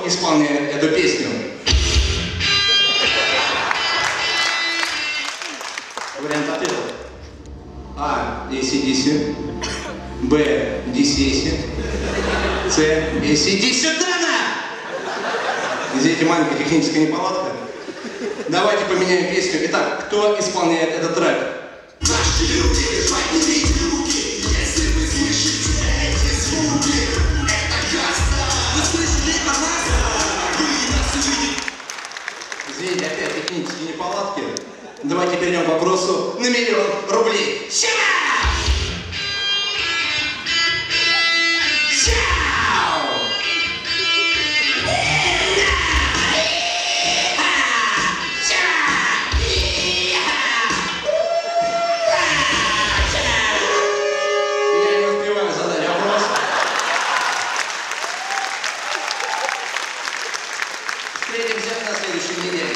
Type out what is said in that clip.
исполняет эту песню? Вариант ответа. А. AC/DC. Б. DC. С. AC/DC. Здесь маленькая техническая неполадка. Давайте поменяем песню. Итак, кто исполняет этот трек? Наши люди, поднимите руки, если вы слышите эти звуки. Это каста. Вы слышите нас? Вы нас увидите. Здесь опять технические неполадки. Давайте перейдем к вопросу на 1 000 000 рублей. Встретимся на следующей неделе.